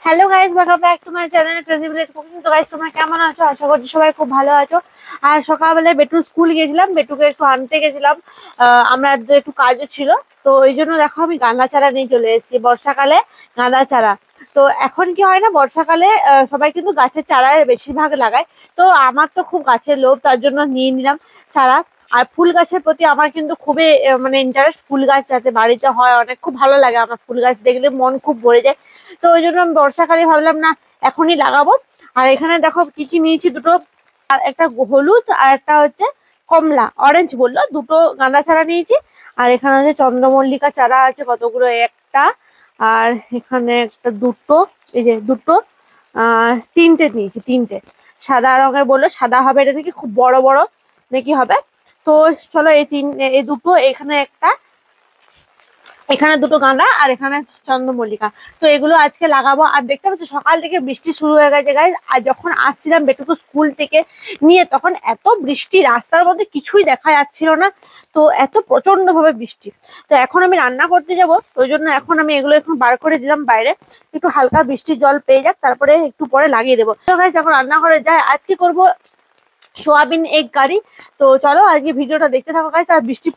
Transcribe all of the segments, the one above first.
Hello guys, welcome back to my channel ট্রেজি village cooking. তো guys, তোমরা কেমন আছো? আশা করছি সবাই খুব ভালো আছো। আর সকালবেলায় বেটুর স্কুল গেছিলাম, বেটুকে একটু আনতে গেছিলাম। আমরা একটু কাজও ছিল, তো ওই জন্য দেখো আমি গাঁদা চারা নিয়ে চলে এসেছি। বর্ষাকালে গাঁদা চারা, তো এখন কি হয় না, বর্ষাকালে সবাই কিন্তু গাছের চারা বেশিরভাগ লাগায়। তো আমার তো খুব গাছের লোভ, তার জন্য নিয়ে নিলাম চারা। আর ফুল গাছের প্রতি আমার কিন্তু খুবই মানে ইন্টারেস্ট। ফুল গাছ যাতে বাড়িতে হয় অনেক, খুব ভালো লাগে আমার। ফুল গাছ দেখলে মন খুব ভরে যায়। তো ওই জন্য আমি বর্ষাকালে ভাবলাম না, এখনই লাগাবো। আর এখানে দেখো কি কি নিয়েছি, দুটো, আর একটা হলুদ আর একটা হচ্ছে কমলা অরেঞ্জ বললো, দুটো গাঁদা চারা নিয়েছি। আর এখানে হচ্ছে চন্দ্রমল্লিকা চারা আছে কতগুলো, একটা, আর এখানে একটা, দুটো, এই যে দুটো, আর তিনটে নিয়েছি, তিনটে। সাদা রঙের বললো, সাদা হবে, এটা নাকি খুব বড় বড় নাকি হবে। তো চলো এই দুটো, এখানে একটা, এখানে দুটো গাঁদা, আর এখানে চন্দ্রমল্লিকা। তো এগুলো আজকে লাগাবো। আর দেখতে পাচ্ছি সকাল থেকে বৃষ্টি শুরু হয়ে গেছে গাইজ। আর যখন আসছিলাম বেটুকে স্কুল থেকে নিয়ে, তখন এত বৃষ্টি, রাস্তার মধ্যে কিছুই দেখা যাচ্ছিল না। তো এত প্রচন্ড ভাবে বৃষ্টি। তো এখন আমি রান্না করতে যাব, ওই জন্য এখন আমি এগুলো এখন বার করে দিলাম বাইরে, একটু হালকা বৃষ্টির জল পেয়ে যাক, তারপরে একটু পরে লাগিয়ে দেবো। তো গাইজ এখন রান্না করে যাই, আজকে করব সোয়াবিন এগ কারি। তো চলো আজকে ভিডিওটা দেখতে থাকো গাইস। আর বৃষ্টি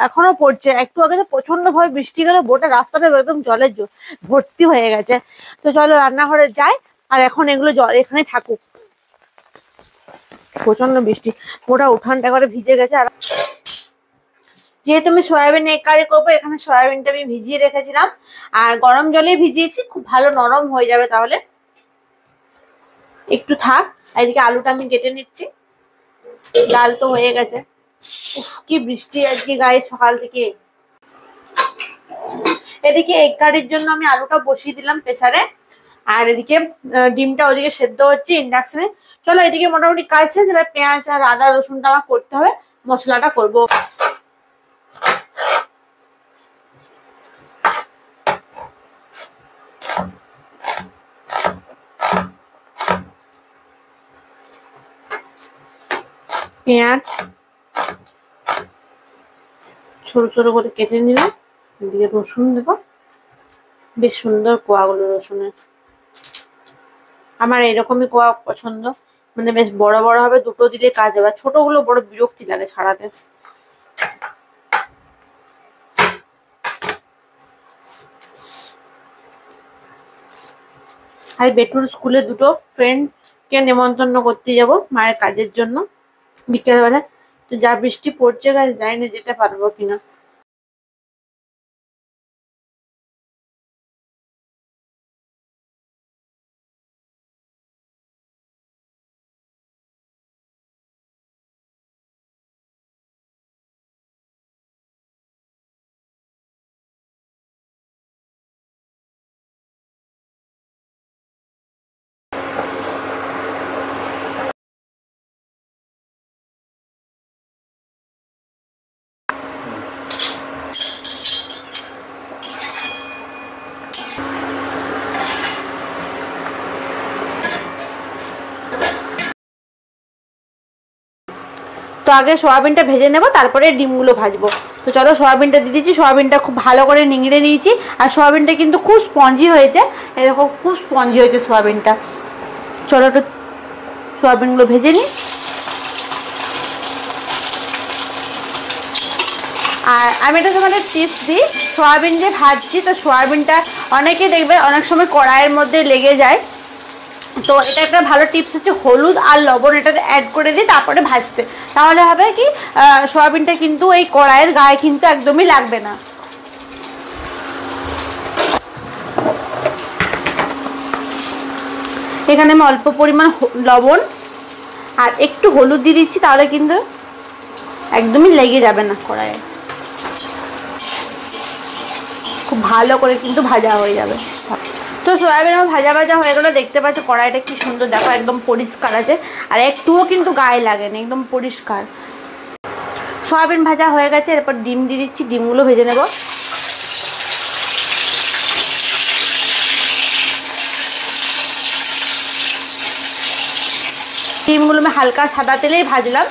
এখনো পড়ছে, একটু আগে তো প্রচন্ড ভাবে বৃষ্টি গেল, গোটা রাস্তাটা একদম জলের ভর্তি হয়ে গেছে। তো চলো রান্নাঘরে যাই, আর এখন এগুলো জল এখানে থাকুক। প্রচন্ড বৃষ্টি, গোটা উঠানটা করে ভিজে গেছে। আর যেহেতু আমি সয়াবিন এগ কারি করবো, এখানে সয়াবিনটা আমি ভিজিয়ে রেখেছিলাম, আর গরম জলে ভিজিয়েছি, খুব ভালো নরম হয়ে যাবে। তাহলে একটু থাক, এদিকে আলুটা আমি কেটে নিচ্ছি। ডাল তো হয়ে গেছে। কি বৃষ্টি আজকে গায়ে সকাল থেকে। এদিকে এগ কারির জন্য আমি আলুটা বসিয়ে দিলাম প্রেসারে, আর এদিকে ডিমটা ওদিকে সেদ্ধ হচ্ছে ইন্ডাকশনে। চলো এদিকে মোটামুটি কাজ শেষ। এবার পেঁয়াজ আর আদা রসুনটা আমার করতে হবে, মশলাটা করব। পেঁয়াজ ছোট ছোট করে কেটে নিলাম, এদিকে রসুন দেবো। বেশ সুন্দর কোয়াগুলো রসুনের, আমার এরকমই কোয়া পছন্দ, মানে বেশ বড় বড় হবে, দুটো দিলে কাজ হবে। ছোটগুলো বড় বিরক্তি লাগে ছাড়াতে। আর বেটুর স্কুলে দুটো ফ্রেন্ডকে নেমন্তন্ন করতে যাব মায়ের কাজের জন্য বিকেলবেলা। তো যা বৃষ্টি পড়ছে গাছ, জানি না যেতে পারবো কিনা। তো আগে সোয়াবিনটা ভেজে নেব, তারপরে ডিমগুলো ভাজবো। তো চলো সোয়াবিনটা দিয়ে দিচ্ছি। সোয়াবিনটা খুব ভালো করে নিংড়ে নিয়েছি, আর সোয়াবিনটা কিন্তু খুব স্পঞ্জি হয়েছে। এরকম খুব স্পঞ্জি হয়েছে সোয়াবিনটা। চলো একটু সোয়াবিনগুলো ভেজে নিই। আর আমি এটা তোমাদের টিপস দিই, সোয়াবিন যে ভাজছি, তো সোয়াবিনটা অনেকে দেখবে অনেক সময় কড়াইয়ের মধ্যে লেগে যায়। তো এটা একটা ভালো টিপস হচ্ছে, হলুদ আর লবণ এটাতে অ্যাড করে দিই তারপরে ভাজতে। তাহলে হবে কি, সোয়াবিনটা কিন্তু এই কড়াইয়ের গায়ে কিন্তু একদমই লাগবে না। এখানে আমি অল্প পরিমাণ লবণ আর একটু হলুদ দিয়ে দিচ্ছি, তাহলে কিন্তু একদমই লেগে যাবে না কড়াইয়ে। খুব ভালো করে কিন্তু ভাজা হয়ে যাবে। তো সয়াবিন আমার ভাজা ভাজা হয়ে গেলো। দেখতে পাচ্ছ কড়াইটা কি সুন্দর, দেখো একদম পরিষ্কার আছে, আর একটুও কিন্তু গায়ে লাগেনি, একদম পরিষ্কার। সয়াবিন ভাজা হয়ে গেছে, এরপর ডিম দিয়ে দিচ্ছি, ডিমগুলো ভেজে নেব। ডিমগুলো আমি হালকা সাদা তেলেই ভাজলাম।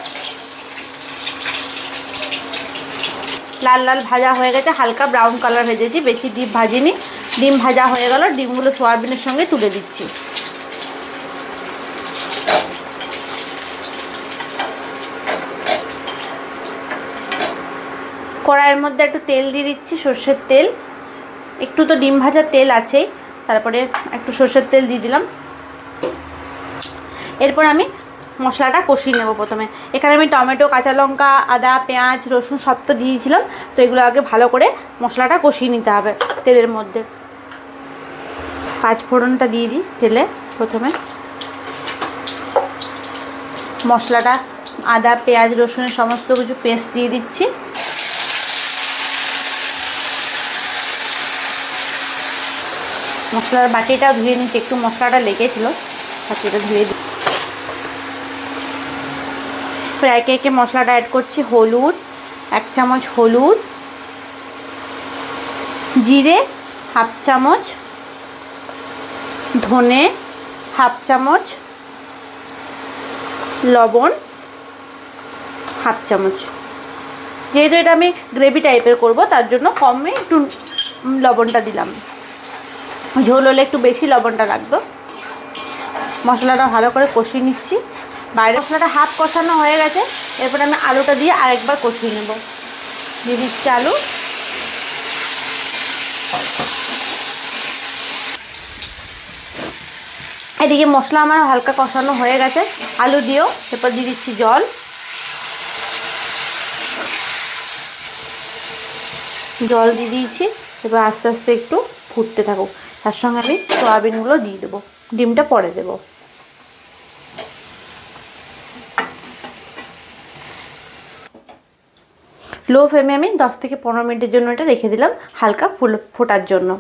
লাল লাল ভাজা হয়ে গেছে, হালকা ব্রাউন কালার ভেজেছি, বেশি ডিপ ভাজিনি। ডিম ভাজা হয়ে গেল, ডিমগুলো সয়াবিনের সঙ্গে তুলে দিচ্ছি। কড়াইয়ের মধ্যে একটু তেল দিয়ে দিচ্ছি, সর্ষের তেল। একটু তো ডিম ভাজার তেল আছেই, তারপরে একটু সর্ষের তেল দিয়ে দিলাম। এরপর আমি মশলাটা কষিয়ে নেব। প্রথমে এখানে আমি টমেটো, কাঁচা লঙ্কা, আদা, পেঁয়াজ, রসুন সব তো দিয়েছিলাম, তো এগুলো আগে ভালো করে মশলাটা কষিয়ে নিতে হবে তেলের মধ্যে। পাঁচ ফোড়নটা দিয়ে দিই তেলে। প্রথমে মশলাটা আদা, পেঁয়াজ, রসুনের সমস্ত কিছু পেস্ট দিয়ে দিচ্ছি। মশলার বাটিটা ধুয়ে নিচ্ছি, একটু মশলাটা লেগেছিল, বাটিটা ধুয়ে দিই। এরপর একে একে মশলাটা অ্যাড করছি। হলুদ 1 চামচ, হলুদ, জিরে 1/2 চামচ, ধনে 1/2 চামচ, লবণ 1/2 চামচ। যেহেতু এটা আমি গ্রেভি টাইপের করব, তার জন্য কমে একটু লবণটা দিলাম। ঝোল হলে একটু বেশি লবণটা লাগবে। মশলাটা ভালো করে কষিয়ে নিচ্ছি। বাইরে মশলাটা হাফ কষানো হয়ে গেছে, এরপর আমি আলুটা দিয়ে আরেকবার কষিয়ে নেব। দিয়ে দিচ্ছি আলু। এদিকে মশলা আমার হালকা কষানো হয়ে গেছে, আলু দিয়েও। এরপর দিয়ে দিচ্ছি জল। জল দিয়ে দিয়েছি, এবার আস্তে আস্তে একটু ফুটতে থাকুক। তার সঙ্গে আমি সয়াবিনগুলো দিয়ে দেবো, ডিমটা পরে দেবো। লো ফ্লেমে আমি 10 থেকে 15 মিনিটের জন্য এটা রেখে দিলাম, হালকা ফোটার জন্য।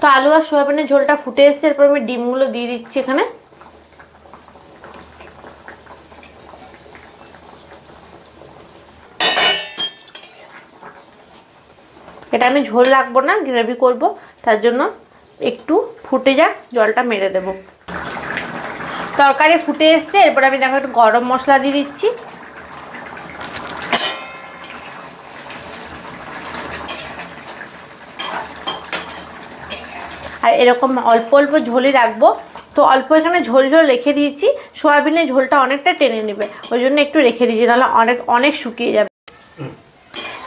তো আলু আর সয়াবিনের ঝোলটা ফুটে এসছে, এরপর আমি ডিমগুলো দিয়ে দিচ্ছি এখানে। এটা আমি ঝোল রাখবো না, গ্রেভি করব, তার জন্য একটু ফুটে যাক, জলটা মেরে দেব। তরকারি ফুটে এসছে, এরপর আমি দেখো একটু গরম মশলা দিয়ে দিচ্ছি। আর এরকম অল্প অল্প ঝোলই রাখবো, তো অল্প এখানে ঝোল ঝোল রেখে দিয়েছি। সয়াবিনের ঝোলটা অনেকটা টেনে নেবে, ওই জন্য একটু রেখে দিয়েছি, তাহলে অনেক শুকিয়ে যাবে।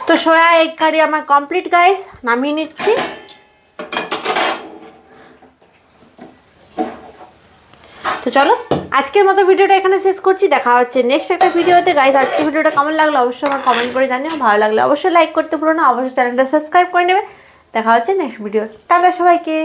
তো সয়া এগ কারি আমার কমপ্লিট গাইস, নামিয়ে নিচ্ছি। তো চলো আজকের মতো ভিডিওটা এখানে শেষ করছি, দেখা হচ্ছে নেক্সট একটা ভিডিওতে গাইস। আজকের ভিডিওটা কেমন লাগলো অবশ্যই আমার কমেন্ট করে জানিও, ভালো লাগলে অবশ্যই লাইক করতে ভুলো না, অবশ্যই চ্যানেলটা সাবস্ক্রাইব করে নেবে। দেখা হচ্ছে নেক্সট ভিডিও। টাটা সবাইকে।